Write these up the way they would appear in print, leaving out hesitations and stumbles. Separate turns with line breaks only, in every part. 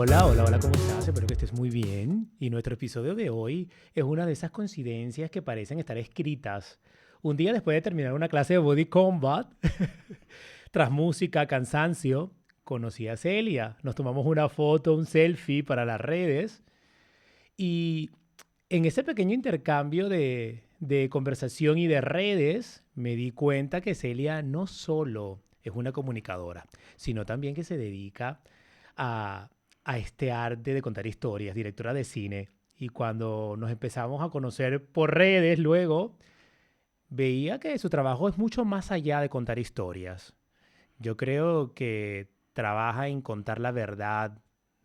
Hola, hola, hola, ¿cómo estás? Espero que estés muy bien. Y nuestro episodio de hoy es una de esas coincidencias que parecen estar escritas un día después de terminar una clase de Body Combat. Tras música, cansancio, conocí a Celia. Nos tomamos una foto, un selfie para las redes. Y en ese pequeño intercambio de conversación y de redes, me di cuenta que Celia no solo es una comunicadora, sino también que se dedica a, a este arte de contar historias, directora de cine. Y cuando nos empezamos a conocer por redes, luego veía que su trabajo es mucho más allá de contar historias. Yo creo que trabaja en contar la verdad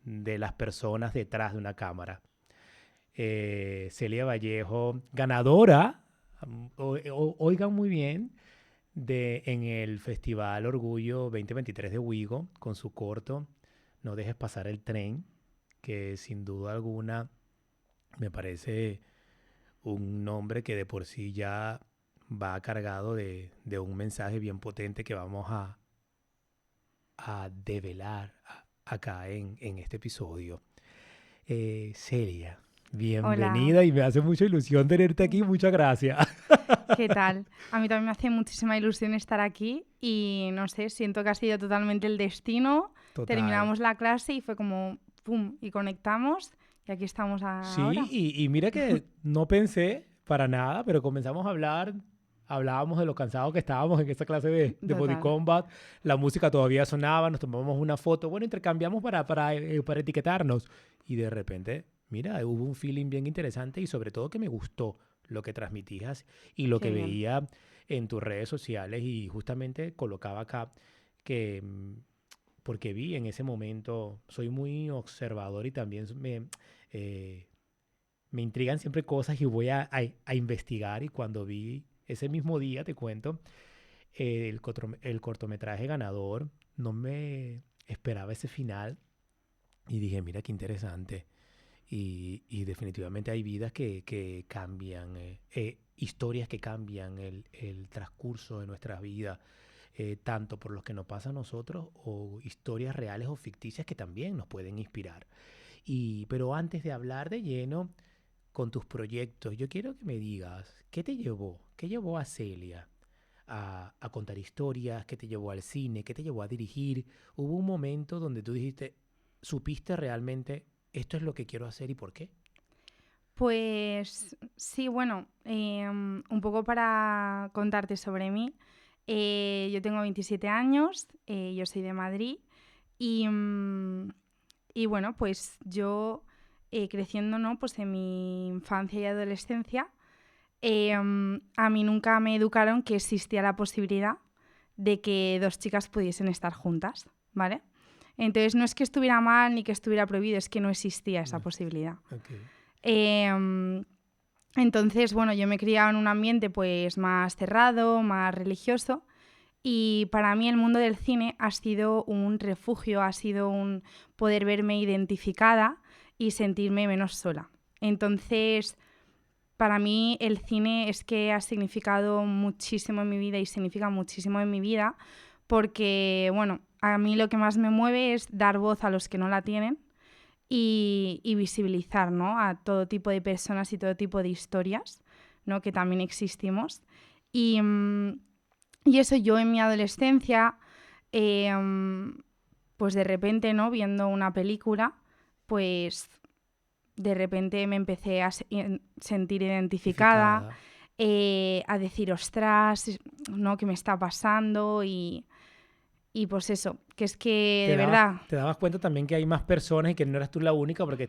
de las personas detrás de una cámara. Celia Vallejo, ganadora, oigan muy bien, en el Festival Orgullo 2023 de Wigo, con su corto No dejes pasar el tren, que sin duda alguna me parece un nombre que de por sí ya va cargado de un mensaje bien potente que vamos a develar acá en este episodio. Celia,
Hola,
bienvenida y me hace mucha ilusión tenerte aquí. Muchas gracias.
¿qué tal? A mí también me hace muchísima ilusión estar aquí y no sé, siento que ha sido totalmente el destino.
Total.
Terminamos la clase y fue como pum, y conectamos y aquí estamos
Sí,
ahora.
y mira que no pensé para nada, pero comenzamos a hablar, hablábamos de lo cansados que estábamos en esa clase de Body
Total.
Combat, la música todavía sonaba, nos tomamos una foto, bueno, intercambiamos para etiquetarnos y de repente, mira, hubo un feeling bien interesante y sobre todo que me gustó lo que transmitías y lo
Qué
que
bien.
veía en tus redes sociales y justamente colocaba acá que porque vi en ese momento, soy muy observador y también eh, me intrigan siempre cosas y voy a investigar. Y cuando vi ese mismo día, te cuento, el cortometraje ganador, no me esperaba ese final y dije, mira qué interesante. Y definitivamente hay vidas que cambian, historias que cambian el transcurso de nuestras vidas, tanto por los que nos pasa a nosotros o historias reales o ficticias que también nos pueden inspirar. Pero antes de hablar de lleno, con tus proyectos, yo quiero que me digas, ¿qué te llevó? ¿Qué llevó a Celia a contar historias? ¿Qué te llevó al cine? ¿Qué te llevó a dirigir? ¿Hubo un momento donde tú dijiste, supiste realmente, esto es lo que quiero hacer y por qué?
Pues sí, bueno, un poco para contarte sobre mí. Yo tengo 27 años, yo soy de Madrid y, y bueno, pues yo creciendo, ¿no? Pues en mi infancia y adolescencia, a mí nunca me educaron que existía la posibilidad de que dos chicas pudiesen estar juntas, ¿vale? Entonces no es que estuviera mal ni que estuviera prohibido, es que no existía esa
No,
posibilidad.
ok.
Eh, entonces, bueno, yo me he criado en un ambiente pues más cerrado, más religioso y para mí el mundo del cine ha sido un refugio, ha sido un poder verme identificada y sentirme menos sola. Entonces, para mí el cine es que ha significado muchísimo en mi vida y significa muchísimo en mi vida porque, bueno, a mí lo que más me mueve es dar voz a los que no la tienen y visibilizar, ¿no? A todo tipo de personas y todo tipo de historias, ¿no? Que también existimos. Y, y eso yo en mi adolescencia, pues de repente, ¿no? Viendo una película, pues de repente me empecé a sentir identificada,
Identificada.
a decir, ostras, ¿no? ¿Qué me está pasando? Y pues eso, que es que de verdad,
Te dabas cuenta también que hay más personas y que no eras tú la única porque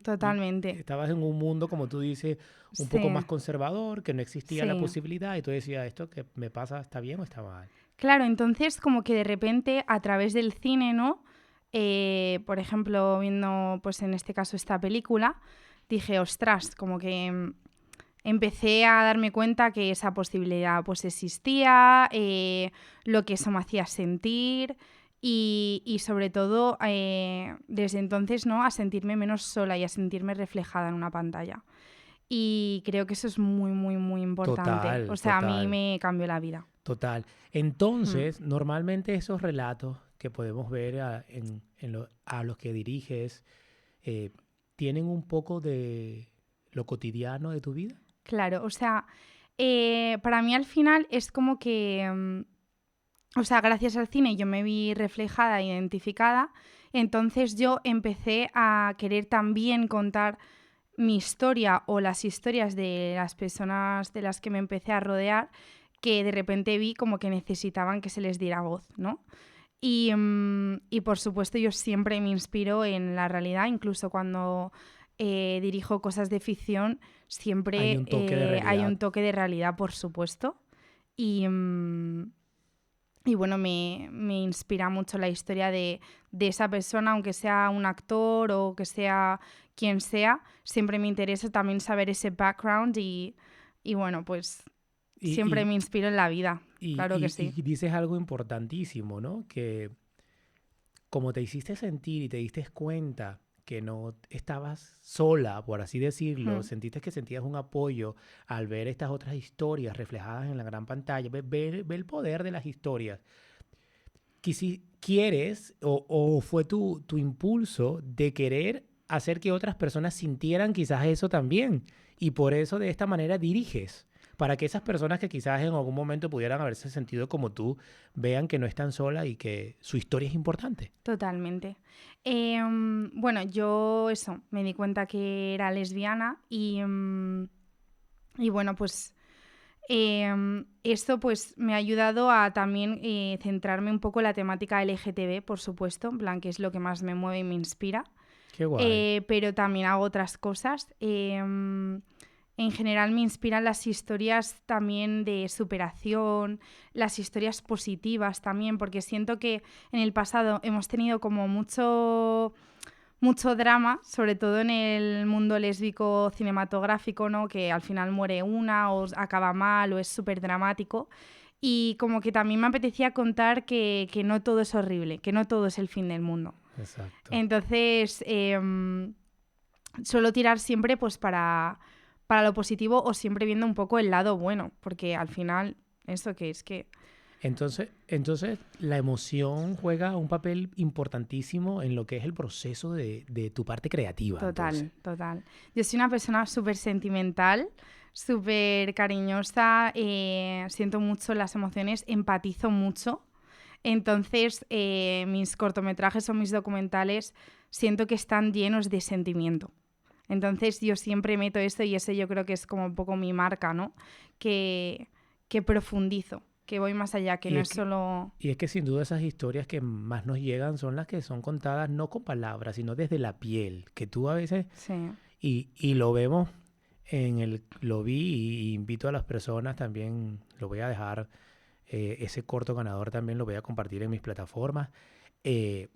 totalmente.
estabas en un mundo, como tú dices, un poco más
Sí,
conservador, que no existía la
sí.
posibilidad y tú decías, ¿esto que me pasa está bien o está mal?
Claro, entonces como que de repente a través del cine, ¿no? Por ejemplo, viendo pues en este caso esta película, dije, ostras, como que empecé a darme cuenta que esa posibilidad pues existía, lo que eso me hacía sentir y sobre todo desde entonces, ¿no? A sentirme menos sola y a sentirme reflejada en una pantalla. Y creo que eso es muy, muy, muy importante. O
Total,
sea, a mí
total.
me cambió la vida.
Total.
Hmm.
Entonces, normalmente esos relatos que podemos ver a los que diriges, eh, tienen un poco de lo cotidiano de tu vida?
Claro, o sea, para mí al final es como que, o sea, gracias al cine yo me vi reflejada, identificada, entonces yo empecé a querer también contar mi historia o las historias de las personas de las que me empecé a rodear, que de repente vi como que necesitaban que se les diera voz, ¿no? Y por supuesto yo siempre me inspiro en la realidad, incluso cuando dirijo cosas de ficción,
Hay
siempre
un toque de
hay
realidad.
un toque de realidad, por supuesto. Y, mm, y bueno, me inspira mucho la historia de esa persona, aunque sea un actor o que sea quien sea, siempre me interesa también saber ese background y bueno, pues
Y,
siempre
y,
me inspiro en la vida,
y,
claro que sí.
y dices algo importantísimo, ¿no? Que como te hiciste sentir y te diste cuenta que no estabas sola, por así decirlo,
Mm,
sentiste que sentías un apoyo al ver estas otras historias reflejadas en la gran pantalla, ve el poder de las historias. ¿Quieres o fue tu impulso de querer hacer que otras personas sintieran quizás eso también? Y por eso de esta manera diriges, para que esas personas que quizás en algún momento pudieran haberse sentido como tú, vean que no están solas y que su historia es importante.
totalmente. Bueno, yo eso, me di cuenta que era lesbiana y bueno, pues esto pues me ha ayudado a también centrarme un poco en la temática LGTB, por supuesto, en plan que es lo que más me mueve y me inspira.
Qué guay.
Pero también hago otras cosas. En general me inspiran las historias también de superación, las historias positivas también, porque siento que en el pasado hemos tenido como mucho drama, sobre todo en el mundo lésbico cinematográfico, ¿no? Que al final muere una o acaba mal o es súper dramático. Y como que también me apetecía contar que no todo es horrible, que no todo es el fin del mundo.
Exacto.
Entonces, suelo tirar siempre pues para lo positivo o siempre viendo un poco el lado bueno, porque al final, eso que es que...
Entonces, la emoción juega un papel importantísimo en lo que es el proceso de tu parte creativa, entonces.
Total, total. Yo soy una persona súper sentimental, súper cariñosa, siento mucho las emociones, empatizo mucho. Entonces, mis cortometrajes o mis documentales siento que están llenos de sentimiento. Entonces, yo siempre meto esto y eso yo creo que es como un poco mi marca, ¿no? Que, que profundizo, que voy más allá, que
Y
no
es
es
que,
solo...
y es que sin duda esas historias que más nos llegan son las que son contadas no con palabras, sino desde la piel, que tú a veces,
Sí,
y lo vemos lo vi y invito a las personas también, lo voy a dejar, ese corto ganador también lo voy a compartir en mis plataformas. Eh,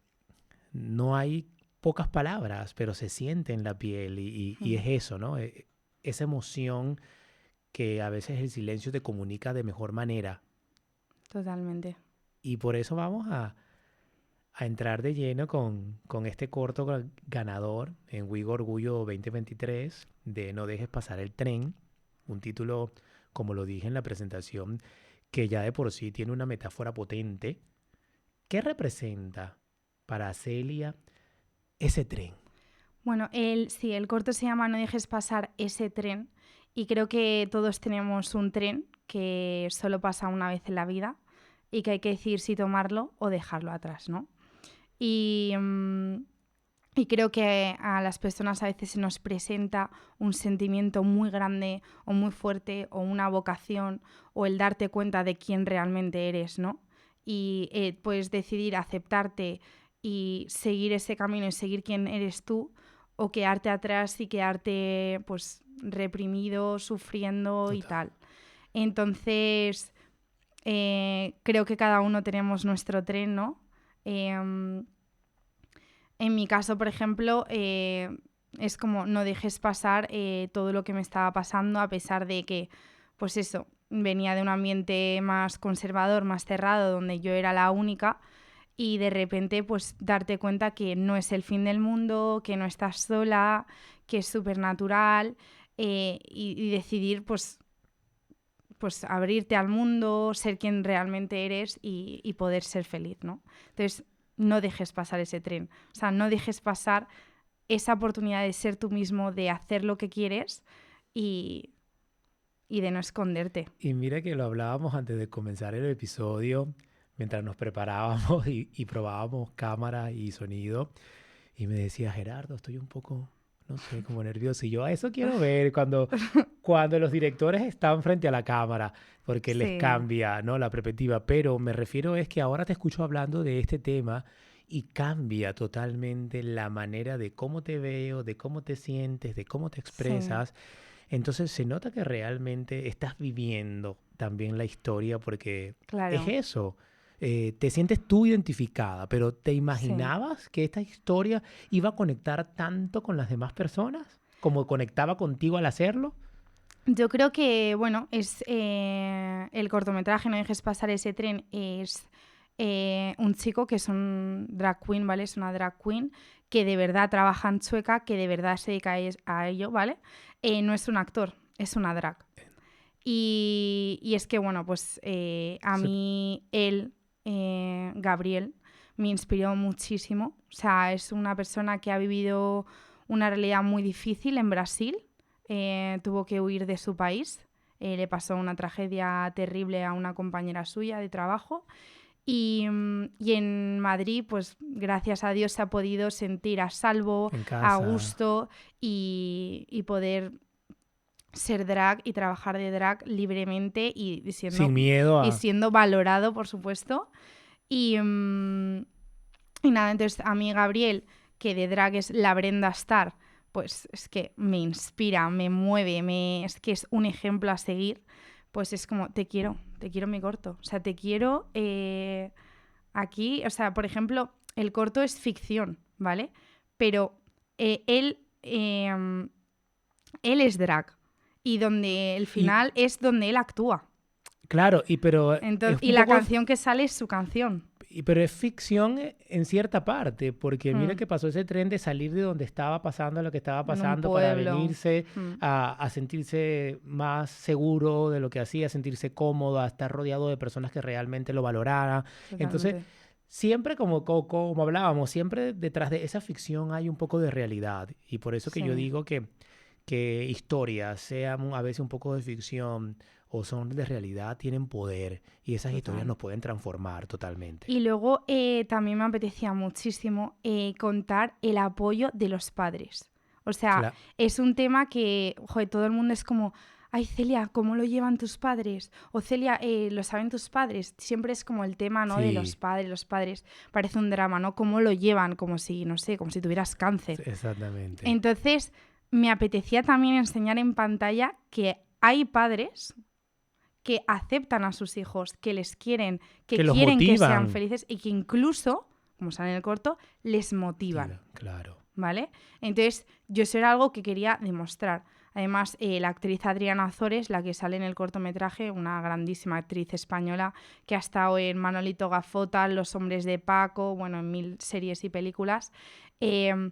no hay pocas palabras, pero se siente en la piel y es eso, ¿no? Esa emoción que a veces el silencio te comunica de mejor manera.
totalmente.
Y por eso vamos a entrar de lleno con este corto ganador en Wigo Orgullo 2023 de No dejes pasar el tren, un título, como lo dije en la presentación, que ya de por sí tiene una metáfora potente. ¿Qué representa para Celia ese tren?
Bueno, sí, el corto se llama No dejes pasar ese tren y creo que todos tenemos un tren que solo pasa una vez en la vida y que hay que decidir si tomarlo o dejarlo atrás, ¿no? Y, y creo que a las personas a veces se nos presenta un sentimiento muy grande o muy fuerte o una vocación o el darte cuenta de quién realmente eres, ¿no? Y puedes decidir aceptarte y seguir ese camino y seguir quién eres tú o quedarte atrás y quedarte pues reprimido, sufriendo y
Total.
tal. Entonces, creo que cada uno tenemos nuestro tren, ¿no? En mi caso, por ejemplo, es como no dejes pasar todo lo que me estaba pasando a pesar de que, pues eso, venía de un ambiente más conservador, más cerrado, donde yo era la única y de repente pues darte cuenta que no es el fin del mundo, que no estás sola, que es súper natural y decidir pues pues abrirte al mundo, ser quien realmente eres y poder ser feliz, ¿no? Entonces, no dejes pasar ese tren. O sea, no dejes pasar esa oportunidad de ser tú mismo, de hacer lo que quieres y de no esconderte.
Y mira que lo hablábamos antes de comenzar el episodio, mientras nos preparábamos y probábamos cámara y sonido. Y me decía, Gerardo, estoy un poco, no sé, como nervioso. Y yo, a eso quiero ver cuando los directores están frente a la cámara, porque les
Sí,
cambia, ¿no? La perspectiva. Pero me refiero es que ahora te escucho hablando de este tema y cambia totalmente la manera de cómo te veo, de cómo te sientes, de cómo te
sí,
expresas. Entonces se nota que realmente estás viviendo también la historia porque es
claro,
eso. Te sientes tú identificada, pero ¿te
sí.
imaginabas que esta historia iba a conectar tanto con las demás personas como conectaba contigo al hacerlo?
Yo creo que, bueno, es el cortometraje No dejes pasar ese tren, es un chico que es un drag queen, ¿vale? Es una drag queen que de verdad trabaja en Chueca, que de verdad se dedica a ello, ¿vale? No es un actor, es una drag. Y es que, bueno, pues a
Eso-
mí él, Gabriel, me inspiró muchísimo. O sea, es una persona que ha vivido una realidad muy difícil en Brasil. Tuvo que huir de su país. Le pasó una tragedia terrible a una compañera suya de trabajo. Y en Madrid, pues gracias a Dios se ha podido sentir a salvo,
en
a
casa,
gusto y poder ser drag y trabajar de drag libremente
sin miedo
y
a...
siendo valorado, por supuesto. Y, y nada, entonces a mí Gabriel, que de drag es la Brenda Star, pues es que me inspira, me mueve, es que es un ejemplo a seguir. Pues es como, te quiero mi corto. O sea, te quiero aquí, o sea, por ejemplo, el corto es ficción, ¿vale? Pero eh, él, eh, él es drag. Y donde el
Y
final es donde él actúa.
claro, pero es
Y
un
la
poco...
canción que sale es su canción.
Pero es ficción en cierta parte, porque mira
Hmm.
que pasó ese tren de salir de donde estaba pasando lo que estaba
En un
pasando para
pueblo.
venirse
Hmm.
a sentirse más seguro de lo que hacía, a sentirse cómodo, a estar rodeado de personas que realmente lo valoraran. Entonces,
Totalmente.
siempre como hablábamos, siempre detrás de esa ficción hay un poco de realidad. Y por eso que yo
Sí,
digo que historias, sean a veces un poco de ficción o son de realidad, tienen poder y esas historias
total.
nos pueden transformar totalmente.
Y luego también me apetecía muchísimo contar el apoyo de los padres. O sea,
Cla-
es un tema que, joder, todo el mundo es como, ay Celia, ¿cómo lo llevan tus padres? O Celia, ¿lo saben tus padres? Siempre es como el tema, ¿no? De
sí,
los padres. Parece un drama, ¿no? ¿Cómo lo llevan? Como si, no sé, como si tuvieras cáncer.
exactamente.
Entonces, me apetecía también enseñar en pantalla que hay padres que aceptan a sus hijos, que les
Que
que
los
quieren que sean
motivan.
felices y que incluso, como sale en el corto, les motivan,
Motivan, claro.
¿vale? Entonces, yo eso era algo que quería demostrar. Además, la actriz Adriana Ozores, la que sale en el cortometraje, una grandísima actriz española que ha estado en Manolito Gafota, Los hombres de Paco, bueno, en mil series y películas, eh,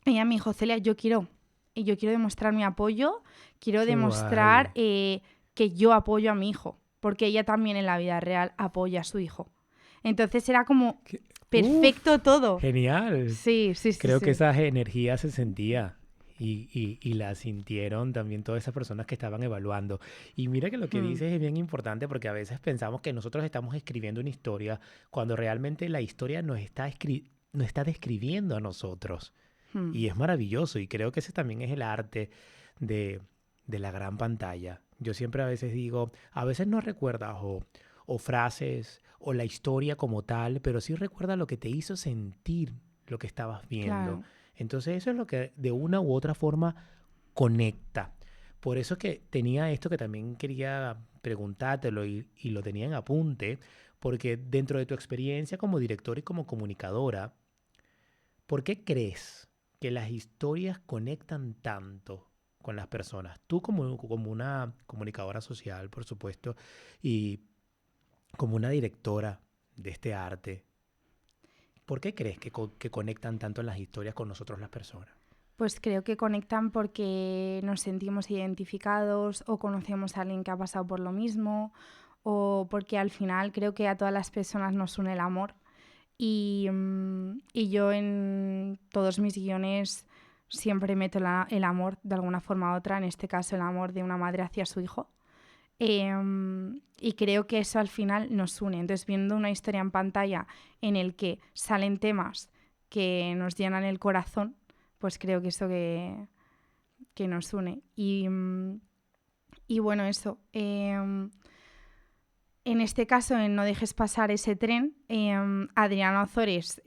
ella me dijo, Celia, yo quiero demostrar mi apoyo, quiero
Qué
demostrar
guay.
que yo apoyo a mi hijo, porque ella también en la vida real apoya a su hijo. Entonces era como
Qué-
perfecto
Uf,
todo.
genial.
Sí, sí, sí,
Creo que
sí.
esa energía se sentía y la sintieron también todas esas personas que estaban evaluando. Y mira que lo que
Hmm,
dices es bien importante porque a veces pensamos que nosotros estamos escribiendo una historia cuando realmente la historia nos está describiendo a nosotros.
hmm.
Y es maravilloso y creo que ese también es el arte de, de la gran pantalla. Yo siempre a veces digo, a veces no recuerdas o frases o la historia como tal, pero sí recuerda lo que te hizo sentir lo que estabas viendo.
Claro.
Entonces eso es lo que de una u otra forma conecta. Por eso que tenía esto que también quería preguntártelo y lo tenía en apunte, porque dentro de tu experiencia como director y como comunicadora, ¿por qué crees que las historias conectan tanto con las personas? Tú como una comunicadora social, por supuesto, y como una directora de este arte, ¿por qué crees que conectan tanto las historias con nosotros las personas?
Pues creo que conectan porque nos sentimos identificados o conocemos a alguien que ha pasado por lo mismo o porque al final creo que a todas las personas nos une el amor y yo en todos mis guiones siempre meto el amor de alguna forma u otra, en este caso el amor de una madre hacia su hijo. Y creo que eso al final nos une. Entonces, viendo una historia en pantalla en el que salen temas que nos llenan el corazón, pues creo que eso que nos une. Y bueno, eso. En este caso, en No dejes pasar ese tren, Adriana Ozores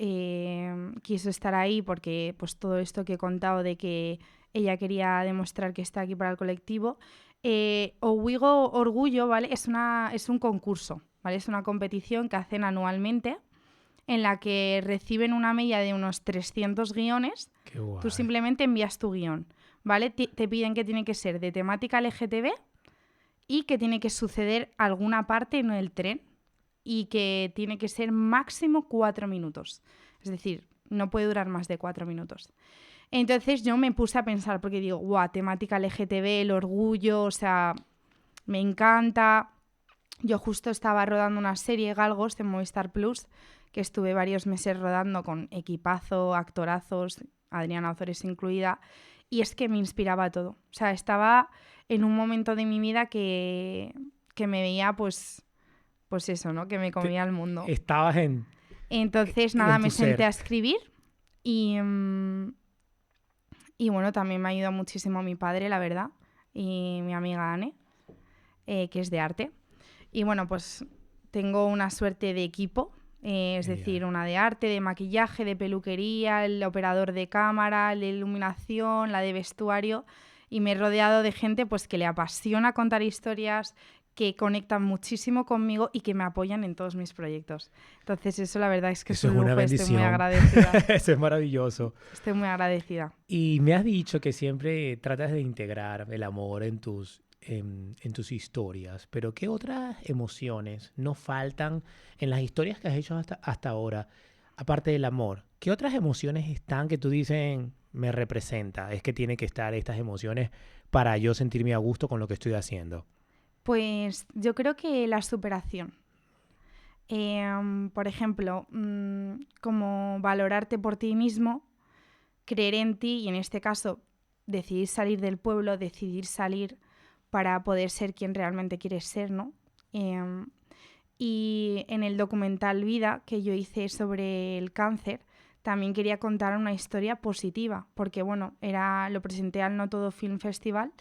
quiso estar ahí porque pues, todo esto que he contado de que ella quería demostrar que está aquí para el colectivo. Owigo Orgullo, ¿vale? Es un concurso, ¿vale? Es una competición que hacen anualmente en la que reciben una media de unos 300 guiones.
Qué guay.
Tú simplemente envías tu guión, ¿vale? Te piden que tiene que ser de temática LGTB y que tiene que suceder alguna parte en el tren y que tiene que ser máximo 4 minutos. Es decir, no puede durar más de 4 minutos. Entonces yo me puse a pensar porque digo, guau, temática LGTB, el orgullo, o sea, me encanta. Yo justo estaba rodando una serie, Galgos, en Movistar Plus, que estuve varios meses rodando con equipazo, actorazos, Adriana Ozores incluida, y es que me inspiraba todo. O sea, estaba en un momento de mi vida que me veía, pues eso, ¿no? Que me comía el mundo.
Estabas
Entonces, nada,
en tu
me senté
ser.
a escribir y bueno, también me ayudó muchísimo mi padre, la verdad, y mi amiga Anne, que es de arte. Y bueno, pues tengo una suerte de equipo, es decir, una de arte, de maquillaje, de peluquería, el operador de cámara, el de iluminación, la de vestuario, y me he rodeado de gente pues que le apasiona contar historias, que conectan muchísimo conmigo y que me apoyan en todos mis proyectos. Entonces eso la verdad es que
Eso
es
es
un
una
lujo, estoy muy
bendición.
agradecida.
Eso es maravilloso.
Estoy muy agradecida.
Y me has dicho que siempre tratas de integrar el amor en tus historias, pero ¿qué otras emociones no faltan en las historias que has hecho hasta ahora, aparte del amor? ¿Qué otras emociones están que tú dices me representa? Es que tiene que estar estas emociones para yo sentirme a gusto con lo que estoy haciendo.
Pues yo creo que la superación. Por ejemplo, como valorarte por ti mismo, creer en ti y en este caso decidir salir del pueblo, decidir salir para poder ser quien realmente quieres ser, ¿no? Y en el documental Vida que yo hice sobre el cáncer, también quería contar una historia positiva, porque bueno, lo presenté al No Todo Film Festival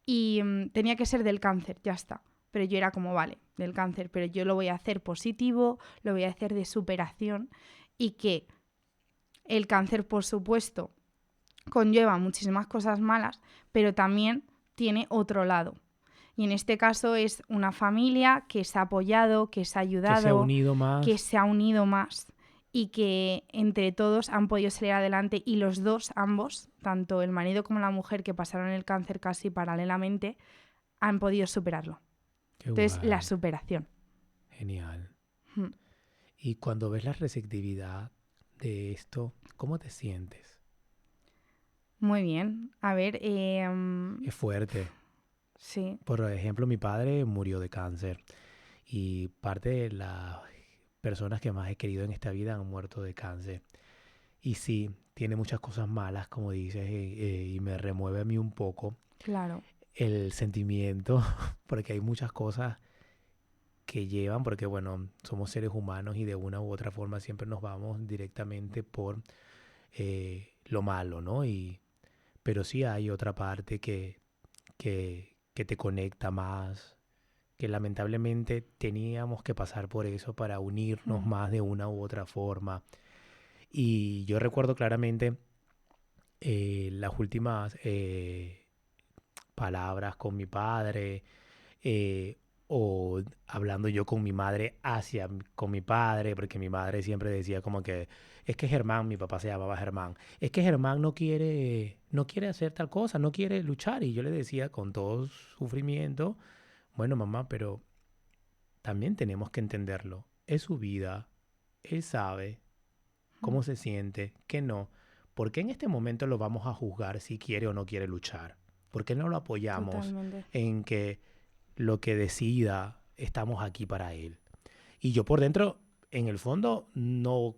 y tenía que ser del cáncer, ya está. Pero yo era como, vale, del cáncer, pero yo lo voy a hacer positivo, lo voy a hacer de superación y que el cáncer, por supuesto, conlleva muchísimas cosas malas, pero también tiene otro lado. Y en este caso es una familia que se ha apoyado, que se ha
Que se ha
ayudado,
unido
que
más.
se ha unido más y que entre todos han podido salir adelante y los dos, ambos, tanto el marido como la mujer que pasaron el cáncer casi paralelamente, han podido superarlo.
Qué
Entonces, la
guay.
superación.
Genial. Y cuando ves la receptividad de esto, ¿cómo te sientes?
Muy bien. A ver,
Es fuerte.
sí.
Por ejemplo, mi padre murió de cáncer y parte de las personas que más he querido en esta vida han muerto de cáncer. Y sí, tiene muchas cosas malas, como dices, y me remueve a mí un poco
Claro.
el sentimiento, porque hay muchas cosas que llevan, porque bueno, somos seres humanos y de una u otra forma siempre nos vamos directamente por lo malo, ¿no? Pero sí hay otra parte que te conecta más, que lamentablemente teníamos que pasar por eso para unirnos más de una u otra forma. Y yo recuerdo claramente las últimas palabras con mi padre, o hablando yo con mi madre con mi padre, porque mi madre siempre decía como que es que Germán, mi papá se llamaba Germán, es que Germán no quiere hacer tal cosa, no quiere luchar. Y yo le decía con todo sufrimiento, bueno mamá, pero también tenemos que entenderlo. Es su vida, él sabe cómo se siente, que no. ¿por qué en este momento lo vamos a juzgar si quiere o no quiere luchar? ¿Por qué no lo apoyamos
Totalmente.
en que lo que decida estamos aquí para él? Y yo por dentro, en el fondo, no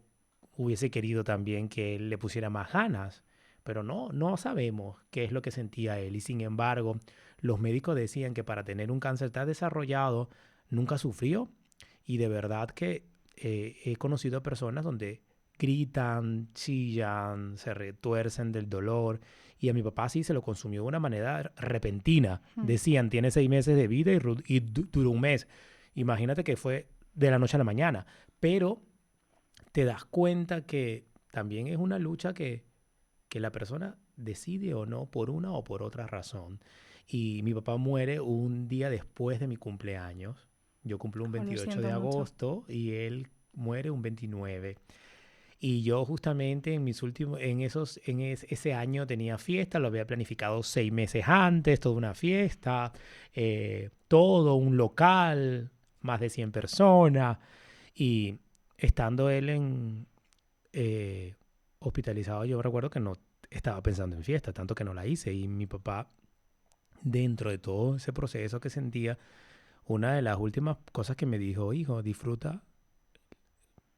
hubiese querido también que él le pusiera más ganas, pero no sabemos qué es lo que sentía él. Y sin embargo, los médicos decían que para tener un cáncer tan desarrollado, nunca sufrió. Y de verdad que he conocido personas donde gritan, chillan, se retuercen del dolor. Y a mi papá sí se lo consumió de una manera repentina.
Mm.
Decían, tiene 6 meses de vida y duró un mes. Imagínate que fue de la noche a la mañana. Pero te das cuenta que también es una lucha que la persona decide o no por una o por otra razón. Y mi papá muere un día después de mi cumpleaños. Yo cumplo un
Jo, lo
28
siento
de
mucho.
agosto y él muere un 29. Y yo justamente en mis últimos, ese año tenía fiesta, lo había planificado 6 meses antes, toda una fiesta, todo un local, más de 100 personas. Y estando él eh, hospitalizado, yo recuerdo que no estaba pensando en fiesta, tanto que no la hice. Y mi papá, dentro de todo ese proceso que sentía, una de las últimas cosas que me dijo, hijo, disfruta,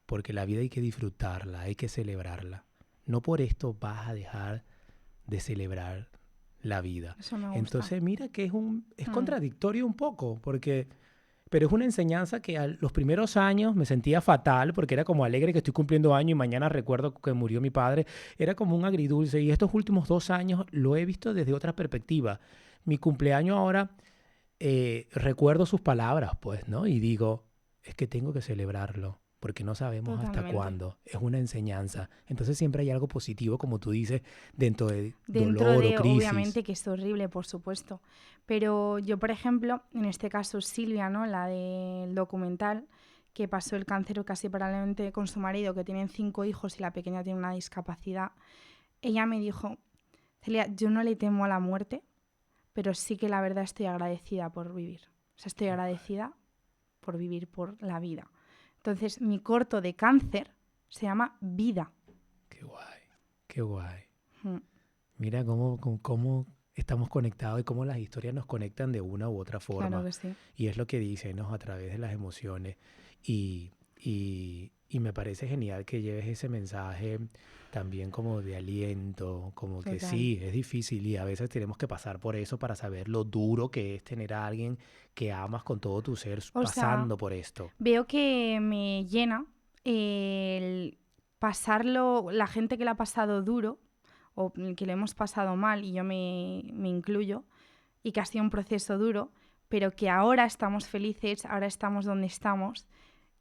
porque la vida hay que disfrutarla, hay que celebrarla. No por esto vas a dejar de celebrar la vida.
Eso me gusta.
Entonces, mira que es
Mm.
contradictorio un poco, porque pero es una enseñanza que a los primeros años me sentía fatal porque era como alegre que estoy cumpliendo año y mañana recuerdo que murió mi padre. Era como un agridulce y estos últimos 2 años lo he visto desde otra perspectiva. Mi cumpleaños ahora recuerdo sus palabras, pues, ¿no? Y digo, es que tengo que celebrarlo porque no sabemos hasta
Totalmente.
cuándo. Es una enseñanza. Entonces siempre hay algo positivo, como tú dices, dentro de
Dentro
dolor o
de,
crisis.
obviamente, que es horrible, por supuesto. Pero yo, por ejemplo, en este caso Silvia, ¿no? La del documental, que pasó el cáncer casi paralelamente con su marido, que tienen 5 hijos y la pequeña tiene una discapacidad, ella me dijo, Celia, yo no le temo a la muerte, pero sí que la verdad estoy agradecida por vivir. O sea, estoy
Qué guay,
agradecida por vivir por la vida. Entonces, mi corto de cáncer se llama Vida.
qué guay, qué guay.
Mm.
Mira cómo estamos conectados y cómo las historias nos conectan de una u otra
Claro
forma.
que sí.
Y es lo que dicen, ¿no? A través de las emociones. Y me parece genial que lleves ese mensaje también como de aliento, como que
Total.
sí, es difícil y a veces tenemos que pasar por eso para saber lo duro que es tener a alguien que amas con todo tu ser
O sea,
pasando por esto.
veo que me llena el pasarlo, la gente que lo ha pasado duro o que lo hemos pasado mal, y yo me incluyo, y que ha sido un proceso duro, pero que ahora estamos felices, ahora estamos donde estamos,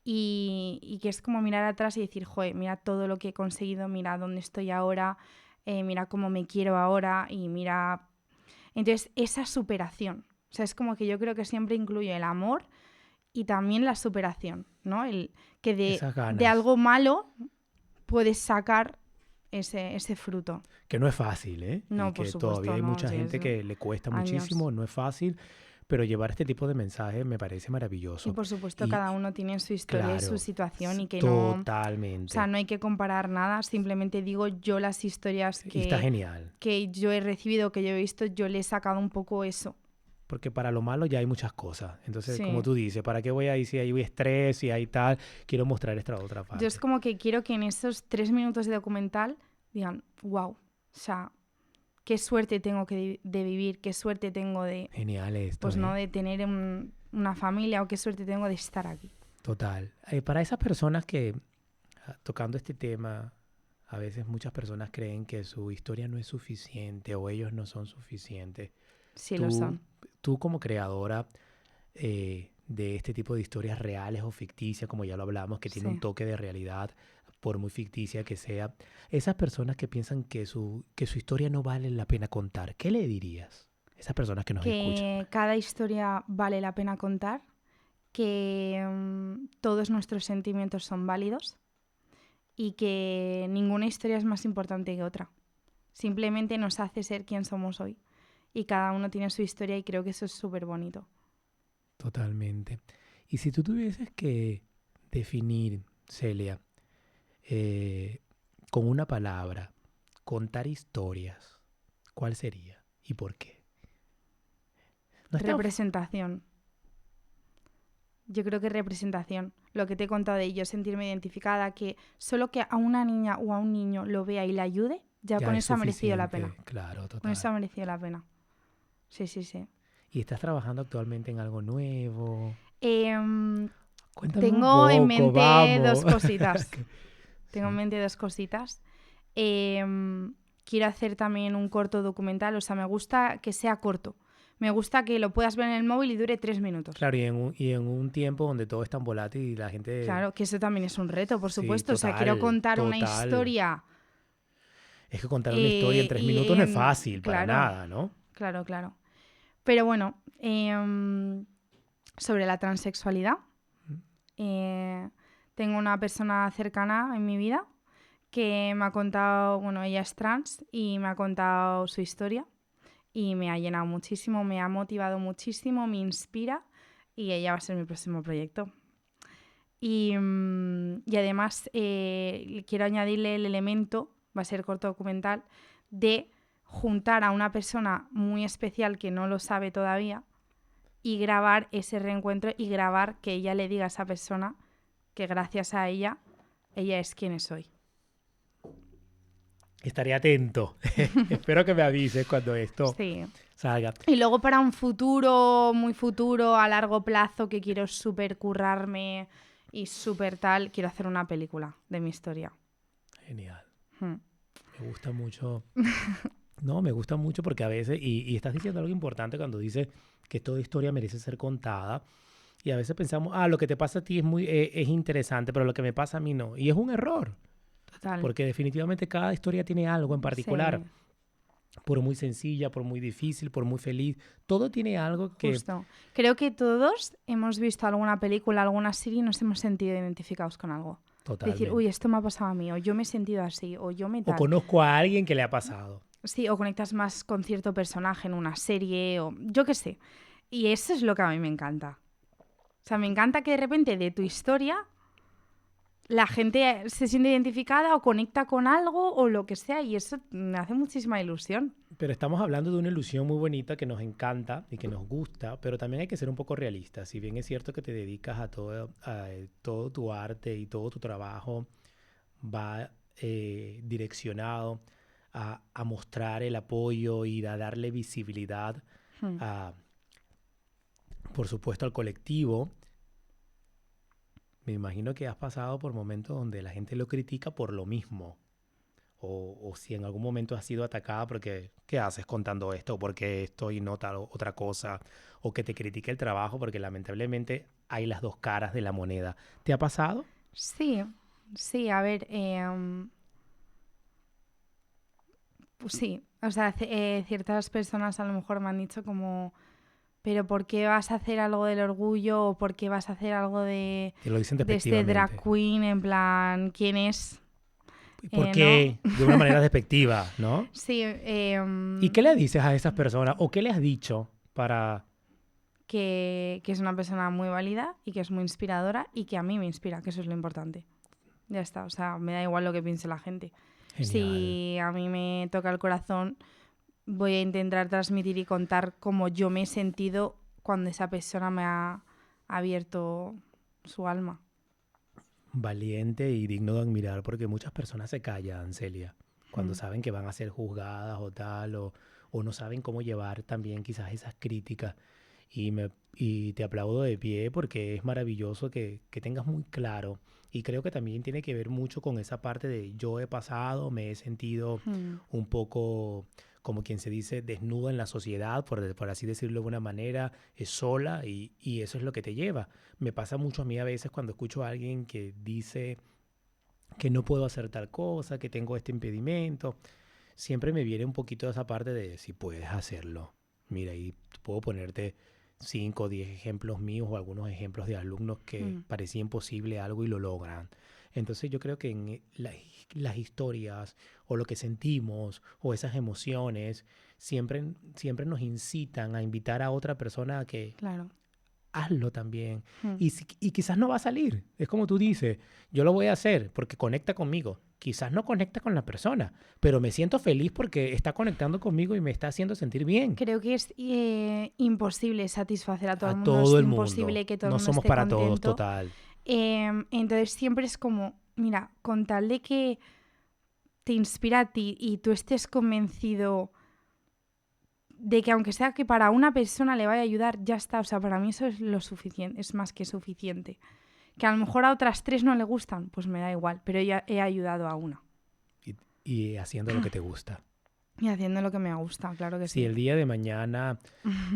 y que es como mirar atrás y decir, joder, mira todo lo que he conseguido, mira dónde estoy ahora, mira cómo me quiero ahora, y mira... Entonces, esa superación, o sea, es como que yo creo que siempre incluye el amor y también la superación, ¿no? El que
Esas
de
ganas,
algo malo puedes sacar ese fruto.
que no es fácil, ¿eh? Y
No, por
que todavía
supuesto,
hay
no,
mucha
si es
gente que le cuesta
años.
muchísimo, no es fácil, pero llevar este tipo de mensajes me parece
Y
maravilloso.
por supuesto
Y
cada uno tiene su historia y su
claro,
situación y que no, o sea,
totalmente.
no hay que comparar nada, simplemente digo yo las historias
Y está genial,
que yo he recibido, que yo he visto, yo le he sacado un poco eso.
porque para lo malo ya hay muchas cosas. Entonces, como
Sí.
tú dices, ¿para qué voy ahí si hay estrés, si hay tal? Quiero mostrar esta otra
Yo es
parte.
como que quiero que en esos 3 minutos de documental digan, wow, o sea, qué suerte tengo de vivir, qué suerte tengo de,
Genial esto,
pues no,
¿eh?
de tener una familia, o qué suerte tengo de estar aquí.
Total. Para esas personas que, tocando este tema, a veces muchas personas creen que su historia no es suficiente o ellos no son suficientes.
Sí lo
Tú,
son.
tú como creadora de este tipo de historias reales o ficticias, como ya lo hablamos, que tiene un
Sí.
toque de realidad, por muy ficticia que sea, esas personas que piensan que su historia no vale la pena contar, ¿qué le dirías? Esas personas que nos escuchan,
Que
pues.
cada historia vale la pena contar, que todos nuestros sentimientos son válidos y que ninguna historia es más importante que otra. Simplemente nos hace ser quien somos hoy. Y cada uno tiene su historia y creo que eso es súper bonito.
Totalmente. Y si tú tuvieses que definir, Celia, eh, con una palabra, contar historias, ¿cuál sería y por qué? No está...
Representación. Yo creo que representación. Lo que te he contado de yo sentirme identificada, que solo que a una niña o a un niño lo vea y le ayude, ya
Ya
con
es
eso ha merecido la
suficiente,
pena.
claro,
Con eso ha
total.
merecido la pena. Sí, sí, sí.
¿Y estás trabajando actualmente en algo nuevo?
Em,
Cuéntame un
tengo en
poco,
mente dos
vamos.
cositas. Tengo en
Sí.
mente dos cositas. Quiero hacer también un corto documental. O sea, me gusta que sea corto. Me gusta que lo puedas ver en el móvil y dure 3 minutos.
Claro, y en un tiempo donde todo es tan volátil y la gente...
Claro, que eso también es un reto, por
Sí,
supuesto. O sea, quiero
total,
contar una
total.
historia.
Es que contar una historia en 3 minutos no es fácil, para
Claro,
nada, ¿no?
claro, claro. Pero bueno, sobre la transexualidad, eh, tengo una persona cercana en mi vida que me ha contado, bueno, ella es trans y me ha contado su historia y me ha llenado muchísimo, me ha motivado muchísimo, me inspira y ella va a ser mi próximo proyecto. Y además quiero añadirle el elemento, va a ser corto documental, de juntar a una persona muy especial que no lo sabe todavía y grabar ese reencuentro y grabar que ella le diga a esa persona que gracias a ella, ella es quien es hoy.
Estaré atento. Espero que me avises cuando esto
Sí.
salga.
Y luego para un futuro, muy futuro, a largo plazo, que quiero súper currarme y súper tal, quiero hacer una película de mi historia.
Genial.
Hmm.
Me gusta mucho. No, me gusta mucho porque a veces, y estás diciendo algo importante cuando dices que toda historia merece ser contada. Y a veces pensamos, lo que te pasa a ti es interesante, pero lo que me pasa a mí no. Y es un error,
Total.
porque definitivamente cada historia tiene algo en particular.
Sí,
Por muy sencilla, por muy difícil, por muy feliz, todo tiene algo que
justo. Creo que todos hemos visto alguna película, alguna serie y nos hemos sentido identificados con algo. Decir, uy,
totalmente.
esto me ha pasado a mí, o yo me he sentido así, o yo me
O
tal.
conozco a alguien que le ha pasado.
Sí, o conectas más con cierto personaje en una serie, o yo qué sé. Y eso es lo que a mí me encanta. O sea, me encanta que de repente de tu historia la gente se siente identificada o conecta con algo o lo que sea, y eso me hace muchísima ilusión.
Pero estamos hablando de una ilusión muy bonita que nos encanta y que nos gusta, pero también hay que ser un poco realistas. Si bien es cierto que te dedicas a todo tu arte y todo tu trabajo va direccionado a mostrar el apoyo y a darle visibilidad,
Hmm.
a, por supuesto, al colectivo. Me imagino que has pasado por momentos donde la gente lo critica por lo mismo. O si en algún momento has sido atacada porque, ¿qué haces contando esto? Porque esto y no tal otra cosa. O que te critique el trabajo porque lamentablemente hay las dos caras de la moneda. ¿Te ha pasado?
Sí, sí, a ver, pues sí, o sea, ciertas personas a lo mejor me han dicho como, pero ¿por qué vas a hacer algo del orgullo o por qué vas a hacer algo
Te lo dicen
de este drag
despectivamente.
queen? En plan, ¿quién es?
¿Y por
¿No?
qué? De una manera despectiva, ¿no?
Sí,
¿Y qué le dices a esas personas? ¿O qué le has dicho para...
que es una persona muy válida y que es muy inspiradora y que a mí me inspira, que eso es lo importante. Ya está, o sea, me da igual lo que piense la gente.
Genial.
Si a mí me toca el corazón, voy a intentar transmitir y contar cómo yo me he sentido cuando esa persona me ha abierto su alma.
Valiente y digno de admirar porque muchas personas se callan, Celia, cuando
Mm.
saben que van a ser juzgadas o tal, o no saben cómo llevar también quizás esas críticas. Y te aplaudo de pie porque es maravilloso que tengas muy claro. Y creo que también tiene que ver mucho con esa parte de yo he pasado, me he sentido
Mm.
un poco, como quien se dice, desnudo en la sociedad, por así decirlo de una manera, sola, y eso es lo que te lleva. Me pasa mucho a mí a veces cuando escucho a alguien que dice que no puedo hacer tal cosa, que tengo este impedimento. Siempre me viene un poquito de esa parte de si puedes hacerlo. Mira, y puedo ponerte 5 o 10 ejemplos míos o algunos ejemplos de alumnos que
Mm.
parecía imposible algo y lo logran. Entonces yo creo que en las historias o lo que sentimos o esas emociones siempre nos incitan a invitar a otra persona
Claro.
hazlo también.
Mm.
Y quizás no va a salir. Es como tú dices, yo lo voy a hacer porque conecta conmigo. Quizás no conecta con la persona, pero me siento feliz porque está conectando conmigo y me está haciendo sentir bien.
Creo que es imposible satisfacer a todo el
A
mundo. Es
todo el
imposible
mundo.
que todo el
No
mundo
somos
esté
para todos,
contento.
total.
Entonces siempre es como, mira, con tal de que te inspira a ti y tú estés convencido de que aunque sea que para una persona le vaya a ayudar, ya está. O sea, para mí eso es lo suficiente, es más que suficiente. Que a lo mejor a otras 3 no le gustan, pues me da igual, pero ya he ayudado a una.
Y haciendo lo que te gusta.
Y haciendo lo que me gusta, claro que
Si
sí.
el día de mañana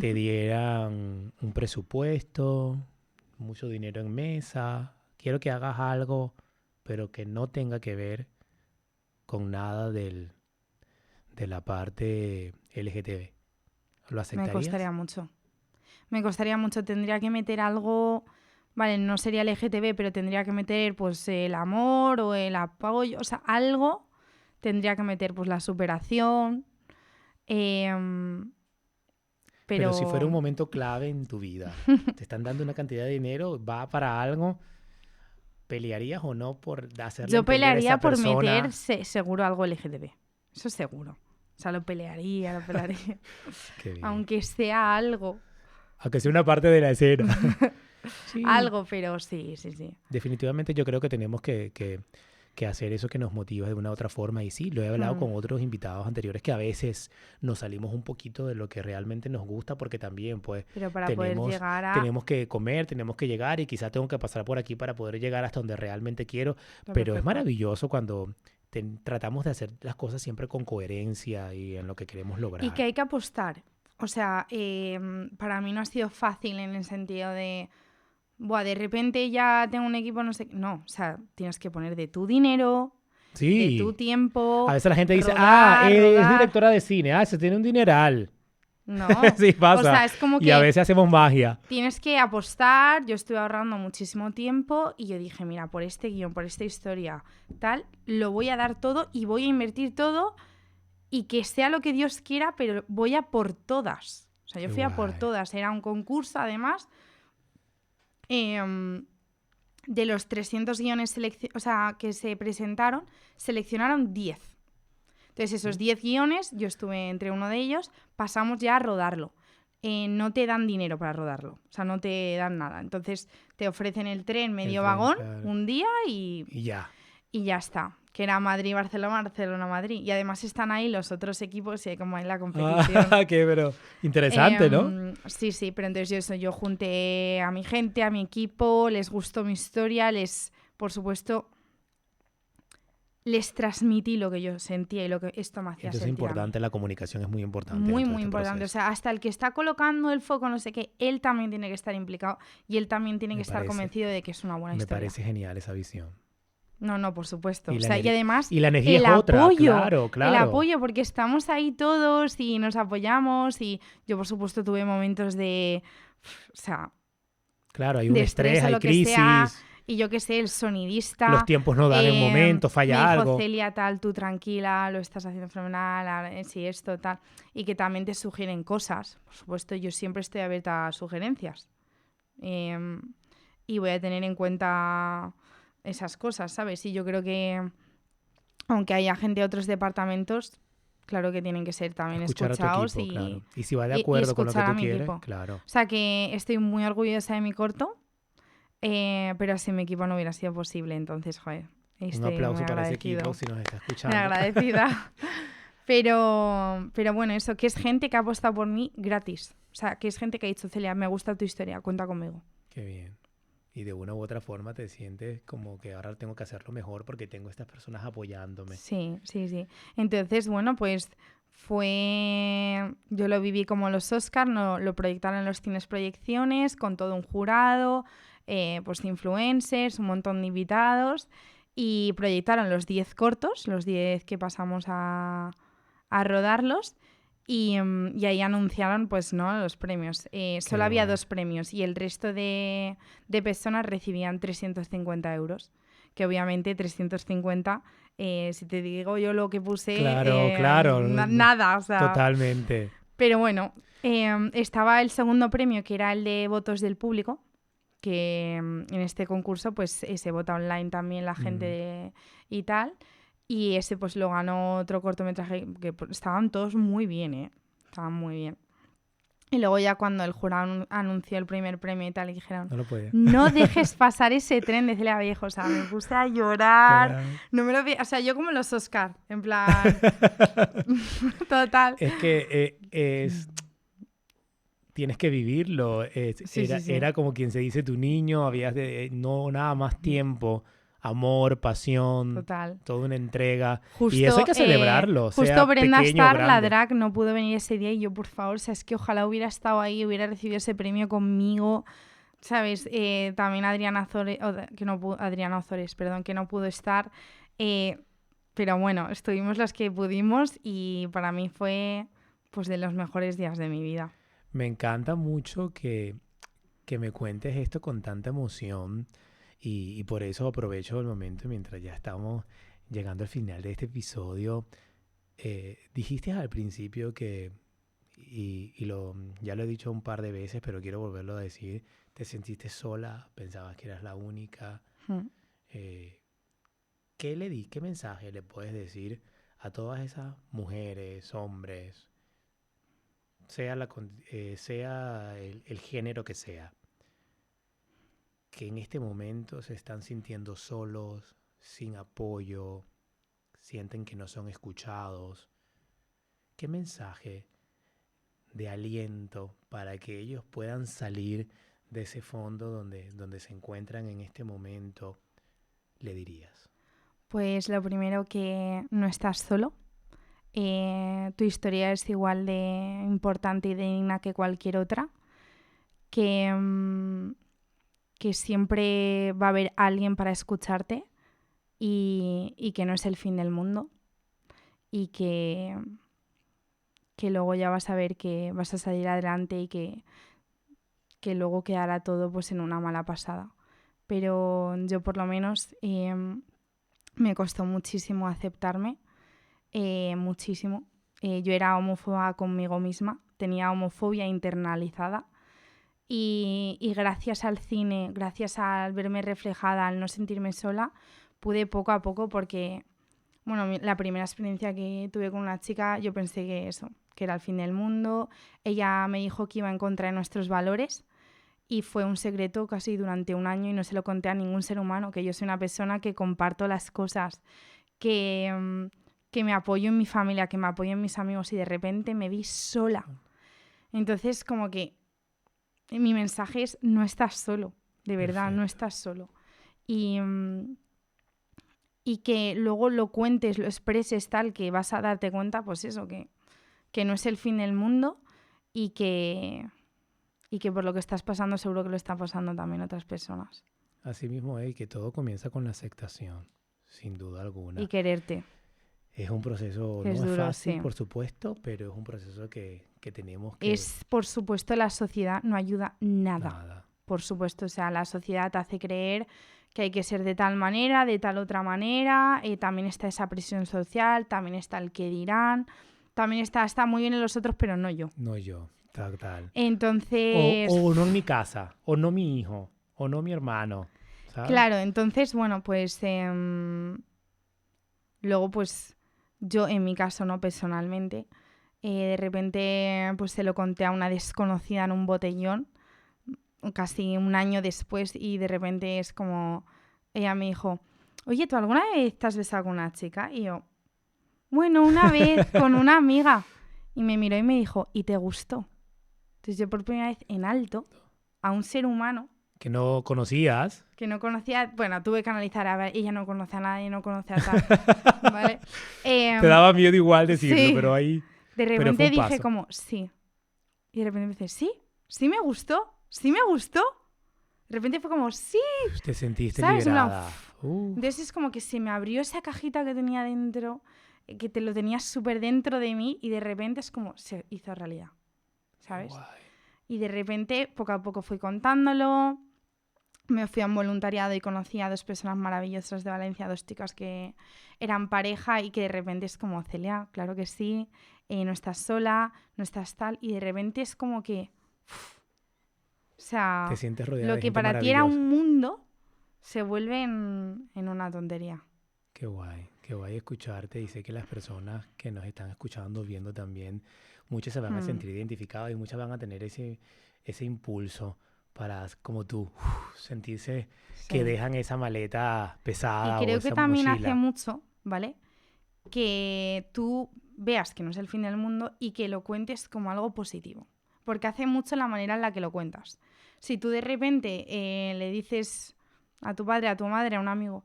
te dieran un presupuesto, mucho dinero en mesa, quiero que hagas algo, pero que no tenga que ver con nada de la parte LGTB. ¿Lo
Me
aceptarías?
costaría mucho. Me costaría mucho, tendría que meter algo, vale, no sería LGTB, pero tendría que meter pues el amor o el apoyo, o sea, algo tendría que meter pues la superación,
Pero si fuera un
pero
momento clave en tu vida, te están dando una cantidad de dinero, va para algo, ¿pelearías o no por hacerle
yo
entender a
pelearía
esa
por meter
persona?
seguro algo LGTB, eso seguro. O sea, lo pelearía,
Qué bien.
aunque sea algo,
Aunque sea una parte de la escena. Sí,
algo, pero sí, sí, sí.
definitivamente yo creo que tenemos que hacer eso que nos motiva de una u otra forma. Y sí, lo he hablado con otros invitados anteriores que a veces nos salimos un poquito de lo que realmente nos gusta porque también pues
Pero para poder llegar a...
tenemos que comer, tenemos que llegar y quizás tengo que pasar por aquí para poder llegar hasta donde realmente quiero.
Está
Pero es
perfecto.
maravilloso cuando tratamos de hacer las cosas siempre con coherencia y en lo que queremos lograr.
Y que hay que apostar. O sea, para mí no ha sido fácil en el sentido de, buah, de repente ya tengo un equipo, no sé qué. No, o sea, tienes que poner de tu dinero, de tu
Sí.
tiempo,
A veces la gente dice,
rodar,
es
rodar.
directora de cine, se tiene un dineral.
No.
Sí,
O
pasa.
sea, es como
Y a
que
veces hacemos magia.
tienes que apostar. Yo estuve ahorrando muchísimo tiempo y yo dije, mira, por este guión, por esta historia, tal, lo voy a dar todo y voy a invertir todo y que sea lo que Dios quiera, pero voy a por todas. O sea, yo
Qué
fui a por
guay.
todas. Era un concurso, además, de los 300 guiones que se presentaron, seleccionaron 10. Entonces, esos 10 guiones, yo estuve entre uno de ellos, pasamos ya a rodarlo. No te dan dinero para rodarlo, o sea, no te dan nada. Entonces, te ofrecen el tren medio vagón
Claro.
un día y
ya.
y ya está. Que era Madrid-Barcelona, Barcelona-Madrid. Y además están ahí los otros equipos como en la competición.
Pero interesante, ¿no?
Sí, sí, pero entonces yo junté a mi gente, a mi equipo, les gustó mi historia, por supuesto, les transmití lo que yo sentía y lo que esto me hacía
Entonces es
sentir a mí.
importante, la comunicación es muy importante.
Muy,
dentro de
muy
este
importante.
proceso.
O sea, hasta el que está colocando el foco, no sé qué, él también tiene que estar implicado y él también tiene que estar convencido de que es una buena
Me
historia.
parece genial esa visión.
No, por supuesto.
Y
O sea, y además
y la energía
el
es otra,
apoyo,
claro.
el apoyo, porque estamos ahí todos y nos apoyamos y yo, por supuesto, tuve momentos de, o sea,
claro, hay un
de
estrés,
o
hay
lo que sea,
crisis,
y yo qué sé, el sonidista,
los tiempos no dan en un momento,
me
falla
dijo
algo.
Celia, tal, tú tranquila, lo estás haciendo fenomenal, sí, esto, tal, y que también te sugieren cosas. Por supuesto, yo siempre estoy abierta a sugerencias y voy a tener en cuenta esas cosas, ¿sabes? Y yo creo que, aunque haya gente de otros departamentos, claro que tienen que ser también
Escuchar
escuchados
a tu equipo,
y,
claro. Y si va de
y
acuerdo con lo que
escuchar a
tú
mi
quieres,
equipo.
claro.
O sea que estoy muy orgullosa de mi corto, pero sin mi equipo no hubiera sido posible, entonces, joder,
Un aplauso
muy
para ese
agradecido.
equipo si nos está escuchando.
Muy agradecida. Pero bueno, eso, que es gente que ha apostado por mí gratis. O sea, que es gente que ha dicho, Celia, me gusta tu historia, cuenta conmigo.
Qué bien. Y de una u otra forma te sientes como que ahora tengo que hacerlo mejor porque tengo estas personas apoyándome.
Sí. Entonces, bueno, pues yo lo viví como los Oscars, lo proyectaron en los cines proyecciones, con todo un jurado, pues influencers, un montón de invitados, y proyectaron los 10 cortos, los 10 que pasamos a rodarlos. Y ahí anunciaron pues, ¿no? los premios. Solo había 2 premios y el resto de personas recibían 350 euros. Que obviamente 350, si te digo yo lo que puse,
Claro.
nada. O sea,
Totalmente.
pero bueno, Estaba el segundo premio, que era el de votos del público, que en este concurso pues se vota online también la gente y tal. Y ese pues lo ganó otro cortometraje que estaban todos muy bien, estaban muy bien. Y luego ya cuando el jurado anunció el primer premio y tal, y dijeron,
No lo podía.
no dejes pasar ese tren de Celia Vallejo. O sea, me puse a llorar.
Claro.
No me lo vi, o sea, yo como los Oscar, en plan, total.
Es que tienes que vivirlo.
Sí.
Era como quien se dice tu niño, habías no nada más tiempo, amor, pasión,
Total.
toda una entrega.
Justo,
y eso hay que celebrarlo.
Justo
sea
Brenda
pequeño o
Starr, la
grande.
drag, no pudo venir ese día y yo, por favor, o sea, es que ojalá hubiera estado ahí, hubiera recibido ese premio conmigo, ¿sabes? También Adriana Ozores, que no pudo estar, pero bueno, estuvimos las que pudimos y para mí fue pues de los mejores días de mi vida.
Me encanta mucho que me cuentes esto con tanta emoción y por eso aprovecho el momento mientras ya estamos llegando al final de este episodio. Dijiste al principio que, ya lo he dicho un par de veces, pero quiero volverlo a decir, te sentiste sola, pensabas que eras la única. ¿Qué mensaje le puedes decir a todas esas mujeres, hombres, sea el género que sea, que en este momento se están sintiendo solos, sin apoyo, sienten que no son escuchados? ¿Qué mensaje de aliento para que ellos puedan salir de ese fondo donde se encuentran en este momento le dirías?
Pues lo primero, que no estás solo. Tu historia es igual de importante y de digna que cualquier otra. Que siempre va a haber alguien para escucharte y que no es el fin del mundo. Y que luego ya vas a ver que vas a salir adelante y que luego quedará todo pues en una mala pasada. Pero yo por lo menos me costó muchísimo aceptarme, muchísimo. Yo era homófoba conmigo misma, tenía homofobia internalizada y gracias al cine, gracias al verme reflejada, al no sentirme sola, pude poco a poco, porque bueno, la primera experiencia que tuve con una chica, yo pensé que era el fin del mundo. Ella me dijo que iba en contra de nuestros valores y fue un secreto casi durante un año y no se lo conté a ningún ser humano, que yo soy una persona que comparto las cosas, que me apoyo en mi familia, que me apoyo en mis amigos, y de repente me vi sola. Entonces, como que mi mensaje es: no estás solo, de verdad. Perfecto. No estás solo. Y que luego lo cuentes, lo expreses, tal, que vas a darte cuenta, pues eso, que no es el fin del mundo y que por lo que estás pasando seguro que lo están pasando también otras personas.
Así mismo es, que todo comienza con la aceptación, sin duda alguna.
Y quererte.
Es un proceso,
es
no
duro,
es fácil,
sí.
Por supuesto, pero es un proceso que tenemos que...
Por supuesto, la sociedad no ayuda nada. Por supuesto, o sea, la sociedad te hace creer que hay que ser de tal manera, de tal otra manera, también está esa presión social, también está el que dirán, también está muy bien en los otros, pero no yo.
No yo, tal.
Entonces...
O no en mi casa, o no mi hijo, o no mi hermano, ¿sabes?
Claro, entonces, bueno, pues... luego, pues, yo en mi caso, no personalmente, de repente pues se lo conté a una desconocida en un botellón, casi un año después, y de repente es como, ella me dijo: oye, ¿tú alguna vez te has besado con una chica? Y yo: bueno, una vez con una amiga. Y me miró y me dijo: ¿y te gustó? Entonces yo por primera vez en alto a un ser humano
que no conocías.
Que no conocía, bueno, tuve que analizar, a ver, ella no conoce a nadie, no conoce a tal, ¿vale?
Te daba miedo igual decirlo,
sí.
Pero ahí...
De repente dije paso. Como, sí. Y de repente me dice: sí me gustó. De repente fue como, sí.
Te sentiste
¿sabes?
liberada.
Entonces es como que se me abrió esa cajita que tenía dentro, que te lo tenías súper dentro de mí, y de repente es como, se hizo realidad, ¿sabes? Y de repente, poco a poco fui contándolo, me fui a un voluntariado y conocí a 2 personas maravillosas de Valencia, 2 chicas que eran pareja y que de repente es como, Celia, claro que sí, no estás sola, no estás tal, y de repente es como que, o
Te
sea,
sientes rodeada
lo
de
que
gente
para ti era
maravillosa.
un mundo se vuelve en una tontería.
Qué guay escucharte y sé que las personas que nos están escuchando, viendo también, muchas se van a
Mm,
sentir identificadas y muchas van a tener ese impulso para, como tú, sentirse que
sí.
dejan esa maleta
Y
pesada o
creo que
esa
también hace
mochila.
mucho, ¿vale? Que tú veas que no es el fin del mundo y que lo cuentes como algo positivo. Porque hace mucho la manera en la que lo cuentas. Si tú de repente le dices a tu padre, a tu madre, a un amigo,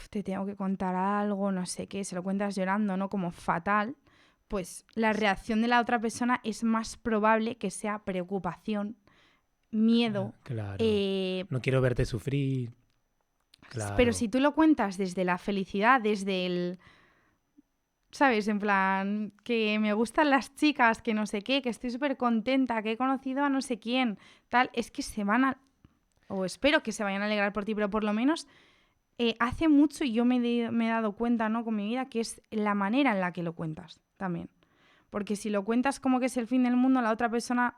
te tengo que contar algo, no sé qué, se lo cuentas llorando, ¿no? Como fatal, pues la reacción de la otra persona es más probable que sea preocupación, miedo.
Claro,
eh,
no quiero verte sufrir,
pero
claro.
si tú lo cuentas desde la felicidad, desde el, ¿sabes? En plan, que me gustan las chicas, que no sé qué, que estoy súper contenta, que he conocido a no sé quién, tal, es que se van a, o espero que se vayan a alegrar por ti, pero por lo menos hace mucho y yo me he dado cuenta, ¿no? Con mi vida, que es la manera en la que lo cuentas también. Porque si lo cuentas como que es el fin del mundo, la otra persona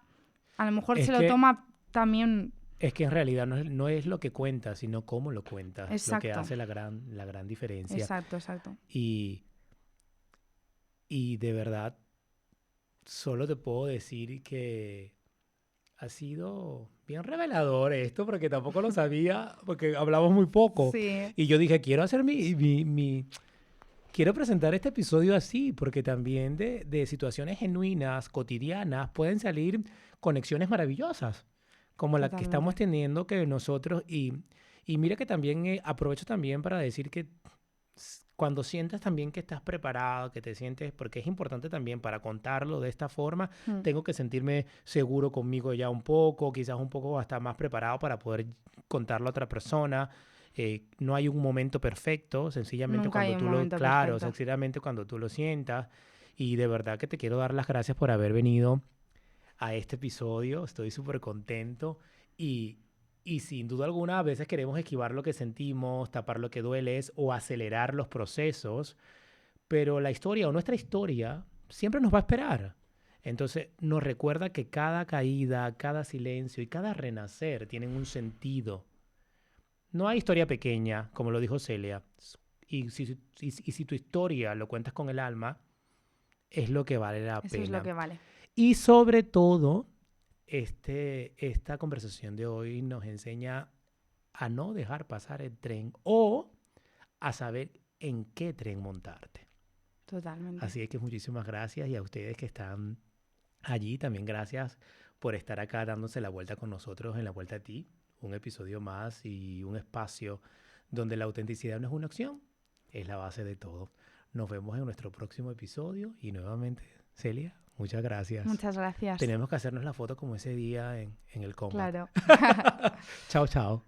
a lo mejor
Es
se lo
que,
toma también.
es que en realidad no es lo que cuentas, sino cómo lo cuentas, lo que
Exacto,
hace la gran diferencia.
exacto, exacto.
Y, y de verdad, solo te puedo decir que ha sido bien revelador esto, porque tampoco lo sabía, porque hablamos muy poco.
Sí,
Y yo dije, quiero hacer quiero presentar este episodio así, porque también de situaciones genuinas, cotidianas, pueden salir conexiones maravillosas, como la que estamos
totalmente.
teniendo que nosotros. Y mira que también aprovecho también para decir que cuando sientas también que estás preparado, que te sientes, porque es importante también para contarlo de esta forma,
Mm,
tengo que sentirme seguro conmigo ya un poco, quizás un poco hasta más preparado para poder contarlo a otra persona. No hay un momento perfecto, sencillamente
Nunca hay
cuando
un
tú lo,
momento
claro,
perfecto.
sencillamente cuando tú lo sientas. Y de verdad que te quiero dar las gracias por haber venido a este episodio. Estoy súper contento y, y sin duda alguna a veces queremos esquivar lo que sentimos, tapar lo que duele o acelerar los procesos, pero la historia o nuestra historia siempre nos va a esperar. Entonces nos recuerda que cada caída, cada silencio y cada renacer tienen un sentido. No hay historia pequeña, como lo dijo Celia. Y si tu historia lo cuentas con el alma, es lo que vale la
Eso es lo
pena.
que vale.
Y sobre todo, esta conversación de hoy nos enseña a no dejar pasar el tren o a saber en qué tren montarte.
Totalmente.
Así es que muchísimas gracias y a ustedes que están allí también gracias por estar acá dándose la vuelta con nosotros en La Vuelta a Ti. Un episodio más y un espacio donde la autenticidad no es una opción, es la base de todo. Nos vemos en nuestro próximo episodio y nuevamente, Celia, muchas gracias.
Muchas gracias.
Tenemos que hacernos la foto como ese día en el combat.
Claro.
Chao, chao.